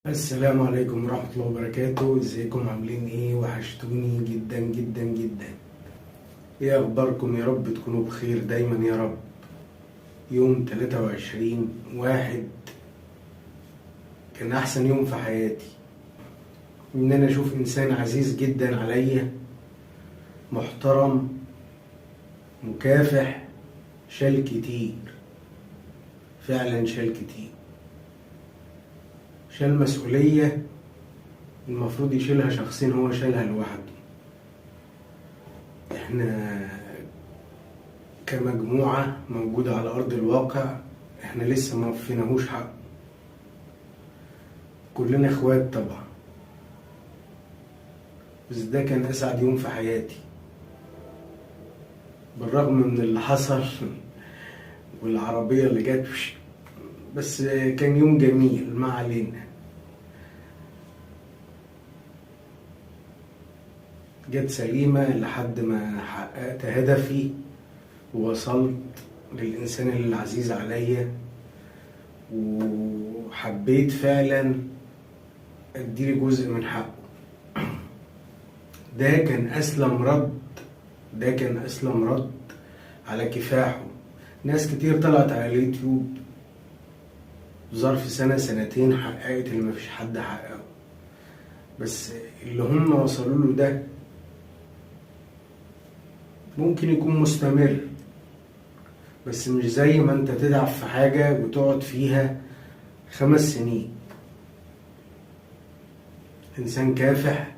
السلام عليكم ورحمة الله وبركاته. ازيكم عاملين ايه؟ وحشتوني جدا جدا جدا. ايه اخباركم؟ يا رب تكونوا بخير دايما يا رب. يوم 23/1 كان احسن يوم في حياتي، ان انا اشوف انسان عزيز جدا عليا، محترم، مكافح، شال كتير، فعلا شال كتير، شال مسؤولية المفروض يشيلها شخصين، هو شالها لوحده. احنا كمجموعة موجودة على أرض الواقع احنا لسه ما وفيناهوش حق. كلنا اخوات طبعا، بس ده كان أسعد يوم في حياتي بالرغم من اللي حصل والعربية اللي جت، بس كان يوم جميل. ما علينا، جت سليمة لحد ما حققت هدفي ووصلت للإنسان العزيز عليا، وحبيت فعلا أديله جزء من حقه. ده كان أسلم رد على كفاحه. ناس كتير طلعت على اليوتيوب ظرف سنة سنتين حققت اللي مفيش حد حققه، بس اللي هم وصلوا له ده ممكن يكون مستمر، بس مش زي ما انت تتعب في حاجة وتقعد فيها 5 سنين. إنسان كافح،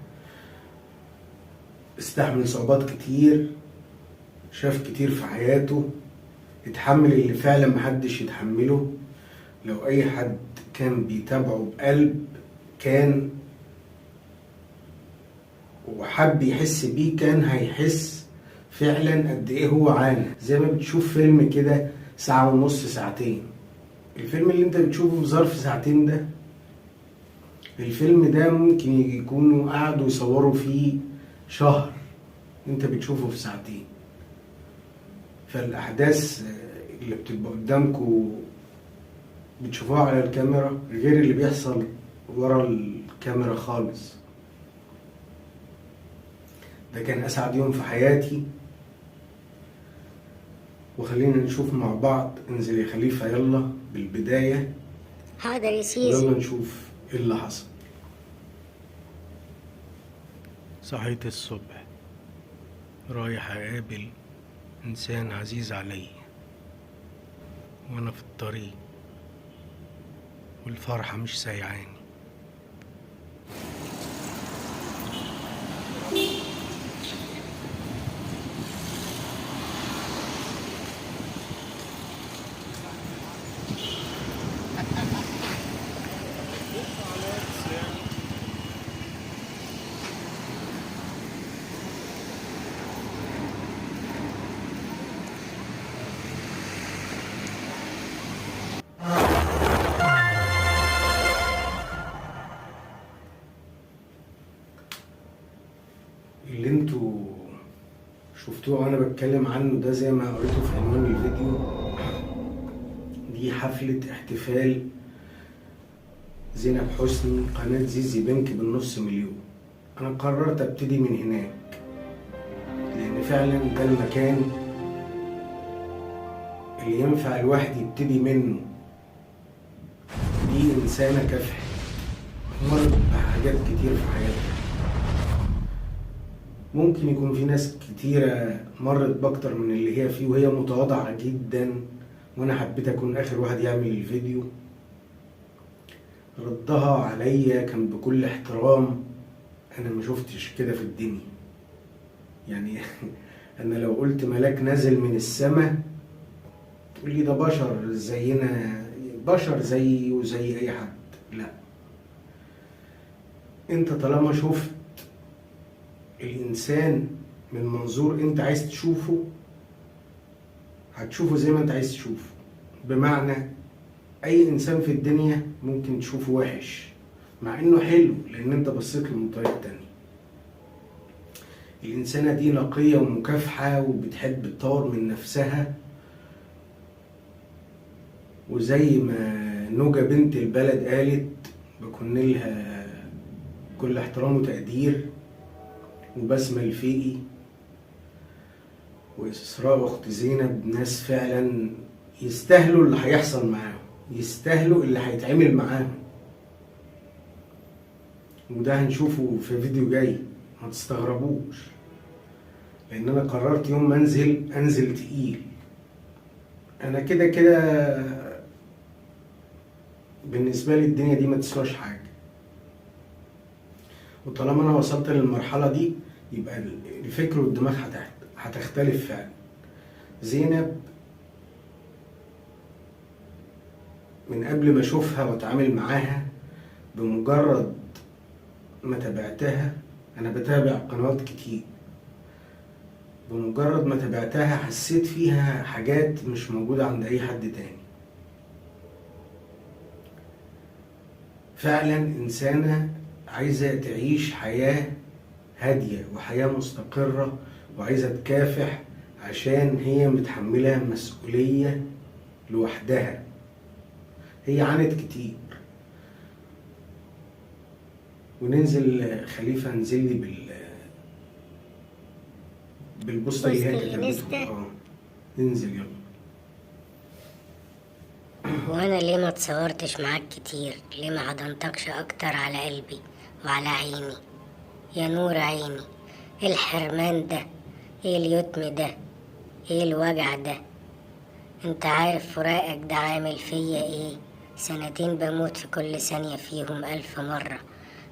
استحمل صعوبات كتير، شاف كتير في حياته، اتحمل اللي فعلا محدش يتحمله. لو أي حد كان بيتابعه بقلب كان وحب يحس بيه كان هيحس فعلا قد ايه هو عانى. زي ما بتشوف فيلم كده 1.5 ساعتين، الفيلم اللي انت بتشوفه في ظرف ساعتين ده، الفيلم ده ممكن يكونوا قعدوا يصوروا فيه شهر، انت بتشوفه في ساعتين. فالأحداث اللي بتبقى قدامكوا بتشوفوها على الكاميرا غير اللي بيحصل ورا الكاميرا خالص. ده كان أسعد يوم في حياتي. وخلينا نشوف مع بعض. انزل يا خليفة يلا بالبداية. حاضر يا سيدي. يلا نشوف ايه اللي حصل. صحيت الصبح رايح أقابل إنسان عزيز علي، وأنا في الطريق والفرحة مش سايعاني. اللي انتوا شفتوه وانا بتكلم عنه ده زي ما قريته في عنوان الفيديو، دي حفلة احتفال زينب حسني قناة زيزي بنك ب500,000. انا قررت ابتدي من هناك لان فعلا ده المكان اللي ينفع الواحد يبتدي منه. دي انسانة كافحة، مرت بحاجات كتير في حياتها. ممكن يكون في ناس كتيرة مرت باكتر من اللي هي فيه وهي متواضعة جدا، وانا حبيت اكون اخر واحد يعمل الفيديو. ردها عليا كان بكل احترام، انا ما شفتش كده في الدنيا. يعني انا لو قلت ملاك نازل من السماء تقول لي ده بشر زينا، بشر زيي وزي اي حد. لا، انت طالما شفت الإنسان من منظور أنت عايز تشوفه هتشوفه زي ما أنت عايز تشوفه. بمعنى أي إنسان في الدنيا ممكن تشوفه وحش مع إنه حلو لأن أنت بصيت له من طريقة تانية. الإنسانة دي نقية ومكافحة وبتحب تطور من نفسها، وزي ما نوجة بنت البلد قالت بكن لها كل احترام وتقدير، وبسمة الفقي وإسراء أخت زينب، ناس فعلا يستاهلوا اللي هيحصل معاهم، يستاهلوا اللي هيتعمل معاهم، وده هنشوفه في فيديو جاي، ما تستغربوش، لأن أنا قررت يوم ما أنزل تقيل. أنا كده كده بالنسبة لي الدنيا دي ما تسواش حاجة، وطالما أنا وصلت للمرحلة دي يبقى الفكر والدماغ هتختلف فعلا. زينب من قبل ما أشوفها وأتعامل معاها، بمجرد ما تابعتها، أنا بتابع قنوات كتير، بمجرد ما تابعتها حسيت فيها حاجات مش موجودة عند أي حد تاني. فعلا إنسانة عايزة تعيش حياة هادية وحياة مستقرة، وعايزة تكافح عشان هي متحملة مسؤولية لوحدها. هي عانت كتير، وننزل خليفة انزل لي بالبوست اللي هي كتبته. انزل يلا. وانا ليه ما اتصورتش معاك كتير؟ ليه ما حضنتكش اكتر على قلبي وعلى عيني؟ يا نور عيني، ايه الحرمان ده؟ ايه اليتم ده؟ ايه الوجع ده؟ انت عارف فراقك ده عامل فيا ايه؟ 2 بموت في كل ثانية فيهم 1000 مرة،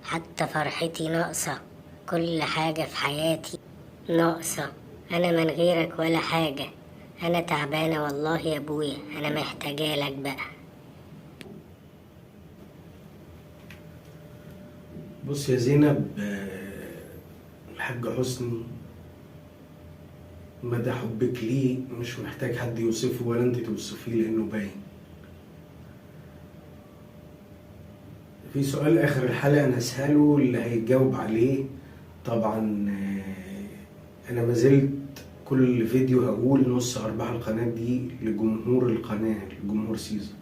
حتى فرحتي ناقصة، كل حاجة في حياتي ناقصة. انا من غيرك ولا حاجة، انا تعبانة والله يا ابويا، انا محتاجالك بقى. بص يا زينب، الحاج حسني مدى حبك ليه مش محتاج حد يوصفه ولا انت توصفيه، لانه باين. في سؤال اخر الحلقة انا اسأله اللي هيتجاوب عليه طبعا. انا ما زلت كل فيديو هقول نص ارباح القناة دي لجمهور القناة، لجمهور سيزر.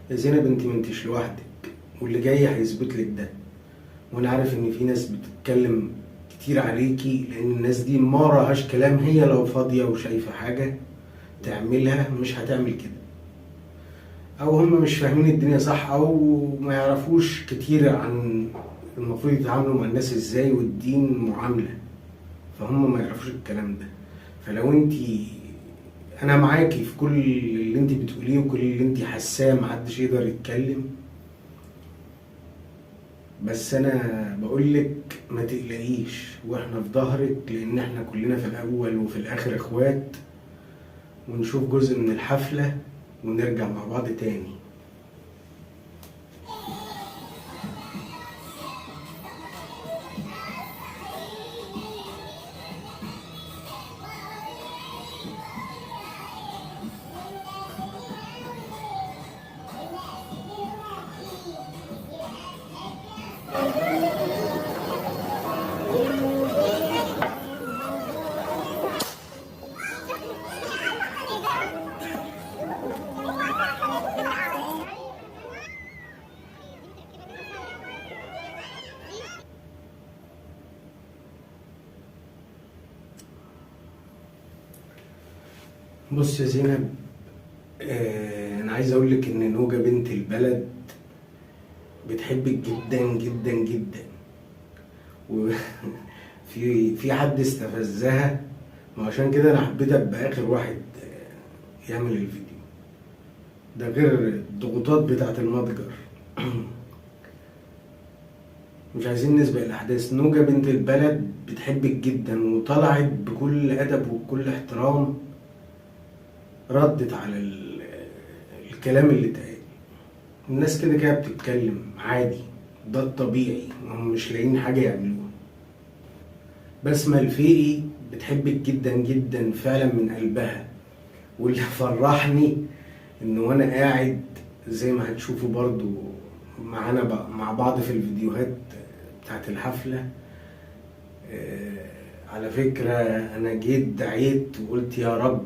يا زينب انت منتش لوحدك، واللي جاي هيثبت لك ده. وانا عارف ان في ناس بتتكلم كتير عليكي، لان الناس دي ما راهاش كلام. هي لو فاضية وشايفة حاجة تعملها مش هتعمل كده، او هم مش فاهمين الدنيا صح، او ما يعرفوش كتير عن المفروض يتعاملوا مع الناس ازاي، والدين معاملة، فهم ما يعرفوش الكلام ده. فلو انتي، انا معاكي في كل اللي انتي بتقوليه وكل اللي انتي حاساه، محدش يقدر يتكلم، بس انا بقولك ما تقلقيش، واحنا في ظهرك، لان احنا كلنا في الاول وفي الاخر اخوات. ونشوف جزء من الحفلة ونرجع مع بعض تاني. بص يا زينب، انا عايز اقولك ان نوجة بنت البلد بتحبك جدا جدا جدا، وفي حد استفزها، وعشان كده انا حبيت ابقى اخر واحد يعمل الفيديو ده، غير الضغوطات بتاعت المتجر. مش عايزين نسبق الاحداث. نوجة بنت البلد بتحبك جدا، وطلعت بكل ادب وبكل احترام، ردت على الكلام اللي اتقال. الناس كده كده بتتكلم عادي، ده الطبيعي، هم مش لاقيين حاجة يعملوها. بسمة الفقي بتحبك جدا جدا فعلا من قلبها، واللي فرحني انه وانا قاعد زي ما هتشوفوا برضو معانا مع بعض في الفيديوهات بتاعت الحفلة. على فكرة انا جيت دعيت وقلت يا رب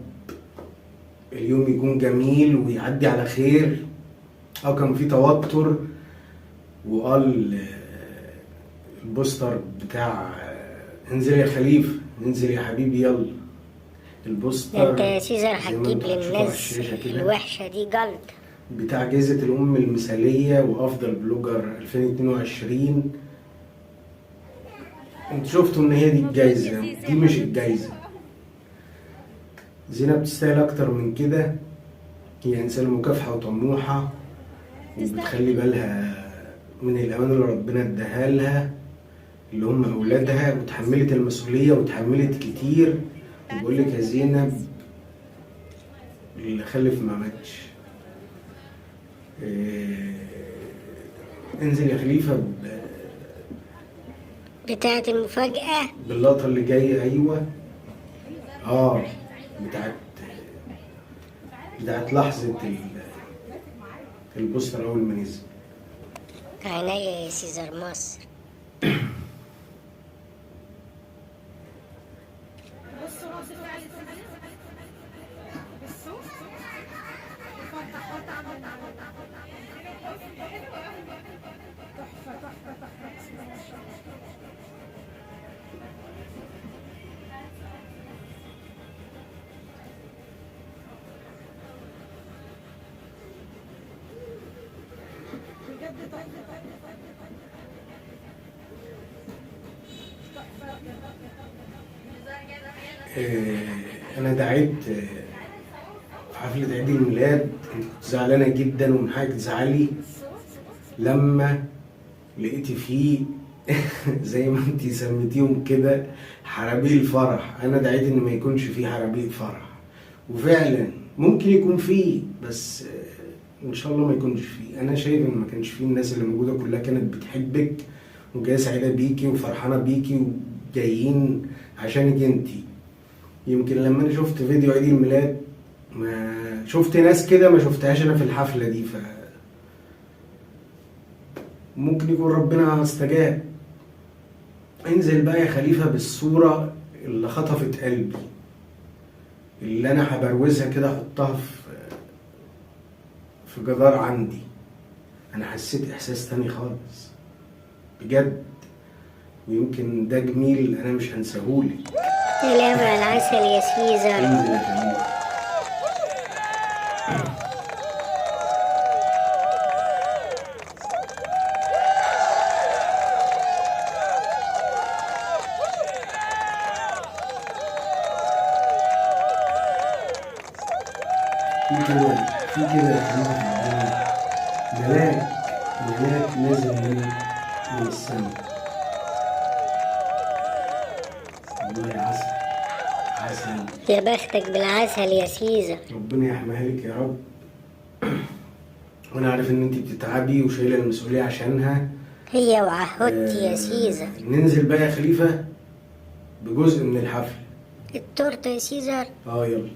اليوم يكون جميل ويعدي على خير، كان في توتر، وقال البوستر بتاع انزل يا خليفة، انزل يا حبيبي يلا. ده البوستر انت يا سيزر زي ما هتجيب انتوا هتشوفوا على للناس الشاشة كده الوحشة دي جلطة. بتاع جائزة الأم المثالية وأفضل بلوجر 2022. انتوا شفتوا إن هي دي الجايزة، دي مش الجايزة. زينب تستاهل أكتر من كده. هي إنسانة مكافحة وطموحة، وبتخلي بالها من الأمان اللي ربنا اداها لها اللي هم أولادها، وتحملت المسؤولية وتحملت كتير. وبقول لك يا زينب، اللي خلف ما ماتش. انزل يا خليفة بتاعة المفاجأة. باللقطة اللي جاية. أيوة بتاعت لحظة البوستر أول ما نزل. عينيا يا سيزر مصر. أنا دعيت في حفلة عيد الميلاد. كنت زعلانة جدا، ومن حاجة تزعلي لما لقيتي فيه زي ما انتي سميتيهم كده حرابيق الفرح. أنا دعيت إن ما يكونش فيه حرابيق فرح، وفعلا ممكن يكون فيه، بس إن شاء الله ما يكونش فيه. أنا شايف إن ما كانش فيه. الناس اللي موجودة كلها كانت بتحبك وجاية سعيدة بيكي وفرحانة بيكي وجايين عشانك انتي. يمكن لما انا شفت فيديو عيد الميلاد ما شفت ناس كده ما شفتهاش انا في الحفلة دي، ممكن يكون ربنا استجاب. انزل بقى يا خليفة بالصورة اللي خطفت قلبي، اللي انا هبروزها كده احطها في جدار عندي. انا حسيت احساس تاني خالص بجد، ويمكن ده جميل انا مش هنساهولك. سلام على العسل يا سيزر. انزل يا خليفة. في كده يا خليفة في الدنيا ملاك نازل من السماء. والله عسل. يا بختك بالعسل يا سيزر. ربنا يحميها لك يا رب. وانا عارف ان انت بتتعبي وشايله المسؤوليه عشانها. هي وعهدتي يا سيزر. ننزل بقى يا خليفه بجزء من الحفل. التورته يا سيزر. يلا.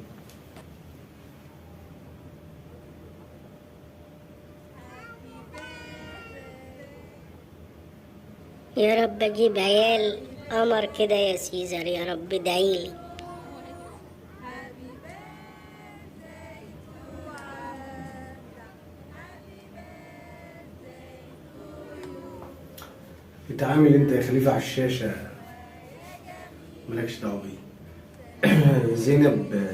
يا رب اجيب عيال قمر كده يا سيزر، يا رب ادعيلي. اتعامل انت يا خليفه على الشاشه، مالكش دعوه بيه. زينب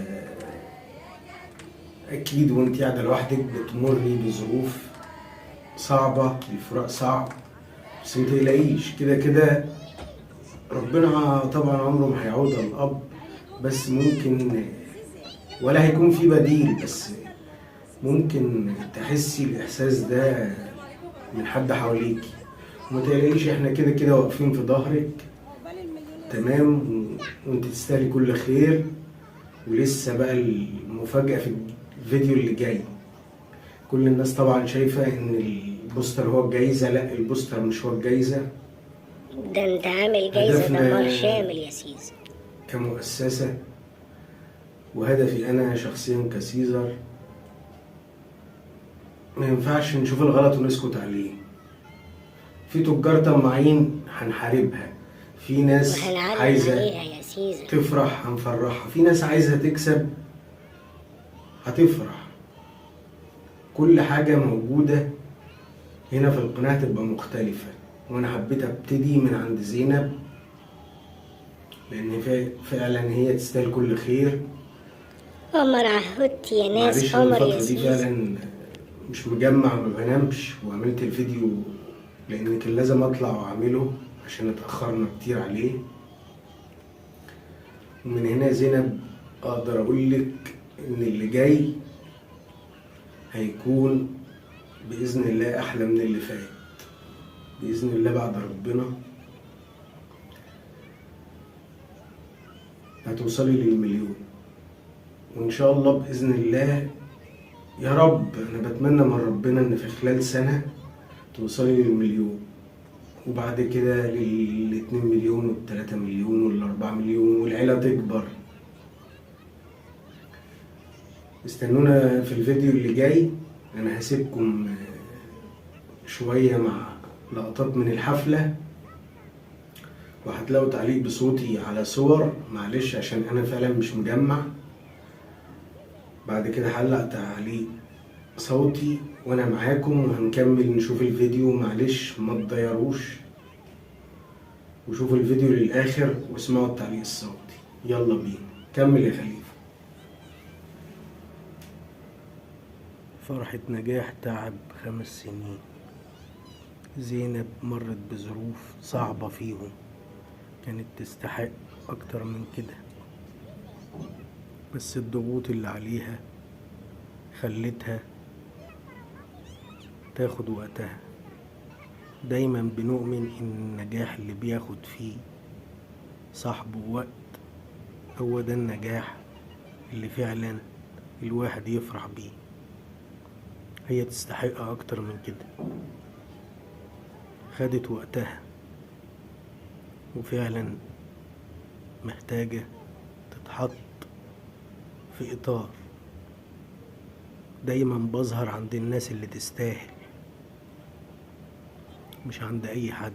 اكيد وانت قاعده لوحدك بتمري بظروف صعبه، الفراق صعب، بس متقلقيش. كده كده ربنا طبعا عمره ما هيعود الاب، بس ممكن ولا هيكون في بديل، بس ممكن تحسي الاحساس ده من حد حواليكي. وما تقلقيش، احنا كده كده واقفين في ظهرك تمام، وانت تستاهلي كل خير. ولسه بقى المفاجأة في الفيديو اللي جاي. كل الناس طبعا شايفة ان البوستر هو الجايزة. لا، البوستر مش هو الجايزة. ده انت عامل جايزة دمار شامل يا سيزر. كمؤسسة، وهدفي انا شخصيا كسيزر، ما ينفعش نشوف الغلط ونسكت عليه. في تجار طماعين هنحاربها، في ناس عايزة تفرح هنفرحها، في ناس عايزة تكسب هتفرح. كل حاجة موجودة هنا في القناة تبقى مختلفة. وانا حبيت ابتدي من عند زينب لان فعلا هي تستاهل كل خير. قمر عهدت يا ناس، معلش انا قمر يا الفترة دي زيزو. فعلا مش مجمع، ما بنامش، وعملت الفيديو لان كان لازم اطلع واعمله عشان اتأخرنا كتير عليه. ومن هنا يا زينب اقدر اقولك ان اللي جاي هيكون بإذن الله احلى من اللي فات، بإذن الله بعد ربنا هتوصلي للمليون، وإن شاء الله بإذن الله. يا رب أنا بتمنى من ربنا إن في خلال سنة توصلي للمليون، وبعد كده لل2 مليون وال3 مليون وال4 مليون، والعيلة تكبر. استنونا في الفيديو اللي جاي. أنا هسيبكم شوية مع لقطات من الحفلة، وهتلاقوا تعليق بصوتي على صور، معلش عشان انا فعلا مش مجمع. بعد كده هعلق تعليق صوتي وانا معاكم، وهنكمل نشوف الفيديو. معلش ما تضيروش، وشوفوا الفيديو للاخر واسمعوا التعليق الصوتي. يلا بينا كمل يا خليفة. فرحة نجاح تعب 5 سنين. زينب مرت بظروف صعبة فيهم، كانت تستحق اكتر من كده، بس الضغوط اللي عليها خلتها تاخد وقتها. دايما بنؤمن ان النجاح اللي بياخد فيه صاحبه وقت هو ده النجاح اللي فعلا الواحد يفرح بيه. هي تستحق اكتر من كده، خدت وقتها وفعلا محتاجة تتحط في إطار. دايما بظهر عند الناس اللي تستاهل، مش عند أي حد.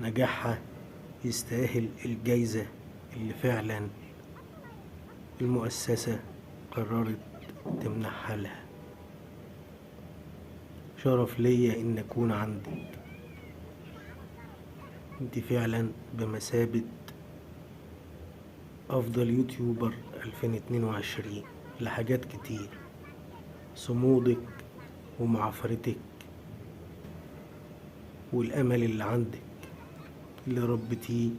نجاحها يستاهل الجايزة اللي فعلا المؤسسة قررت تمنحها لها. شرف ليا إن أكون عندك. انت فعلا بمثابة افضل يوتيوبر 2022 لحاجات كتير. صمودك ومعافرتك والامل اللي عندك اللي ربتيه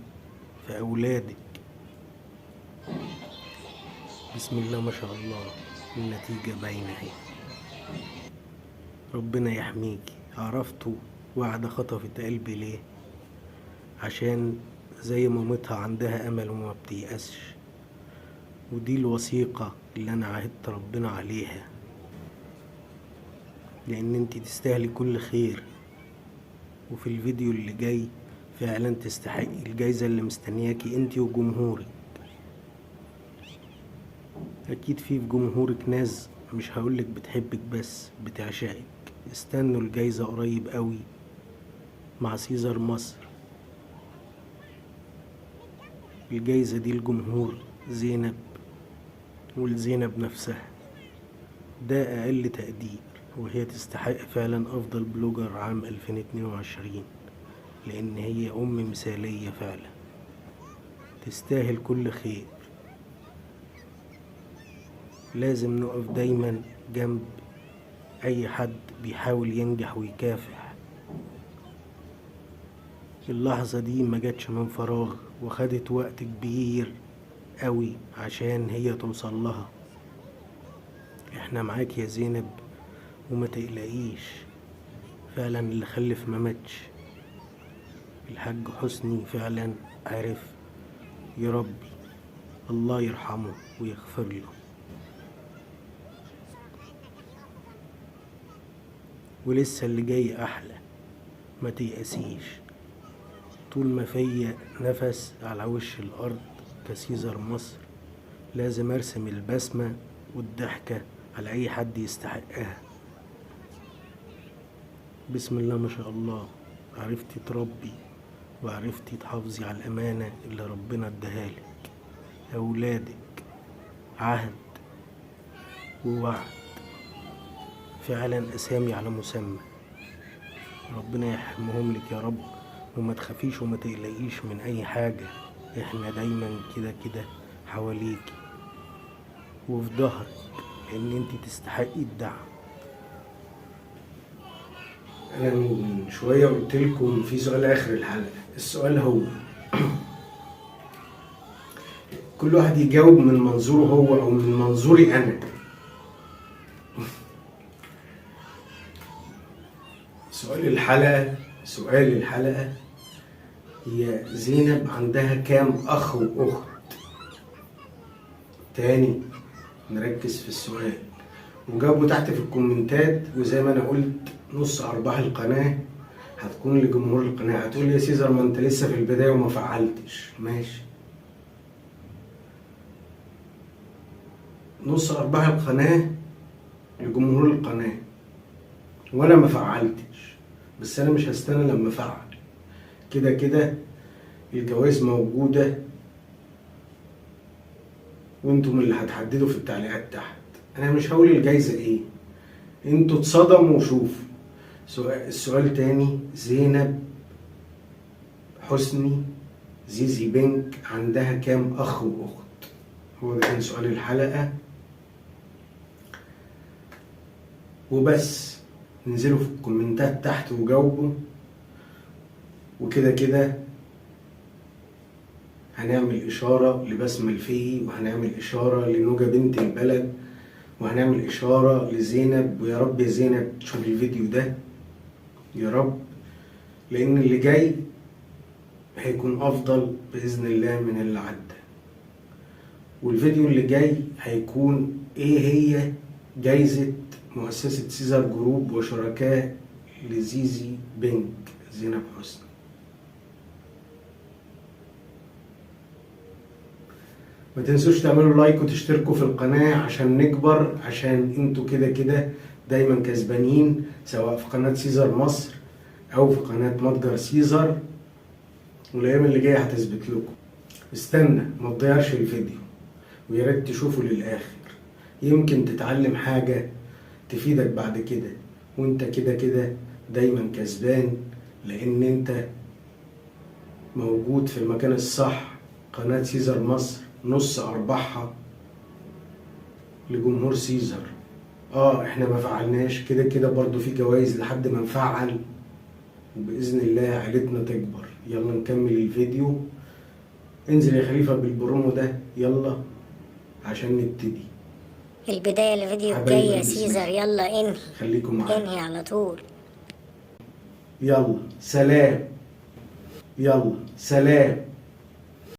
في اولادك، بسم الله ما شاء الله النتيجة باينة اهي. ربنا يحميكي. عرفتوا واحدة خطفت قلبي ليه؟ عشان زي مامتها عندها امل وما بتيأسش، ودي الوثيقة اللي انا عهدت ربنا عليها، لان انتي تستاهلي كل خير. وفي الفيديو اللي جاي فعلا تستحقي الجايزة اللي مستنياكي انتي وجمهورك. اكيد في جمهورك ناس مش هقولك بتحبك بس بتعشقك. استنوا الجايزة قريب قوي مع سيزر مصر. الجايزة دي الجمهور زينب والزينب نفسها، ده أقل تقدير، وهي تستحق فعلا أفضل بلوجر عام 2022، لأن هي أم مثالية فعلا، تستاهل كل خير. لازم نقف دايما جنب أي حد بيحاول ينجح ويكافح. اللحظة دي ما جاتش من فراغ، وخدت وقت كبير قوي عشان هي توصل لها. احنا معاك يا زينب وما تقلقيش، فعلا اللي خلف ما ماتش. الحاج حسني فعلا عرف يربي، الله يرحمه ويغفر له. ولسه اللي جاي احلى، ما تيأسيش. طول ما فيا نفس على وش الارض كسيزر مصر لازم ارسم البسمة والضحكة على اي حد يستحقها. بسم الله ما شاء الله، عرفتي تربي وعرفتي تحافظي على الامانة اللي ربنا اداهالك. اولادك عهد ووعد، فعلا اسامي على مسمى. ربنا يحميهم لك يا رب، وما تخافيش وما تقلقيش من اي حاجة، احنا دايما كده كده حواليكي وفي ظهرك، لان انت تستحقي الدعم. انا من شوية قلت لكم في سؤال اخر الحلقة. السؤال هو كل واحد يجاوب من منظوره هو او من منظوري انا. سؤال الحلقة هي زينب عندها كام اخ واخت؟ تاني نركز في السؤال وجاوبوا تحت في الكومنتات. وزي ما انا قلت نص ارباح القناة هتكون لجمهور القناة. هتقول لي يا سيزر ما انت لسه في البداية وما فعلتش. ماشي، نص ارباح القناة لجمهور القناة وانا ما فعلتش، بس انا مش هستنى لما افعل. كده كده الجوائز موجودة وانتم اللي هتحددوا في التعليقات تحت. انا مش هقول الجايزة ايه، انتوا تصدموا وشوفوا. السؤال تاني، زينب حسني زيزي بنك عندها كام اخ واخت؟ هو ده كان سؤال الحلقة وبس. انزلوا في الكومنتات تحت وجاوبوا. وكده كده هنعمل إشارة لبسمة الفقي، وهنعمل إشارة لنوجة بنت البلد، وهنعمل إشارة لزينب. ويا رب يا زينب تشوف الفيديو ده يا رب، لأن اللي جاي هيكون أفضل بإذن الله من اللي عدى. والفيديو اللي جاي هيكون إيه هي جايزة مؤسسة سيزر جروب وشركاء لزيزي بنك زينب حسني. ما تنسوش تعملوا لايك وتشتركوا في القناة عشان نكبر، عشان انتوا كده كده دايما كسبانين، سواء في قناة سيزر مصر او في قناة متجر سيزر، والايام اللي جاية هتثبت لكم. استنى ما تضيعش الفيديو، ويا ريت تشوفه للاخر، يمكن تتعلم حاجة تفيدك بعد كده. وانت كده كده دايما كسبان، لان انت موجود في المكان الصح. قناة سيزر مصر نص ارباحها لجمهور سيزر. احنا ما فعلناش، كده كده برضو في جوائز لحد ما نفعل، وباذن الله عيلتنا تكبر. يلا نكمل الفيديو. انزل يا خليفة بالبرومو ده يلا عشان نبتدي. البداية الفيديو الجاي يا سيزر، يلا انهي. خليكم معايا. انهي على طول. يلا سلام. يلا سلام.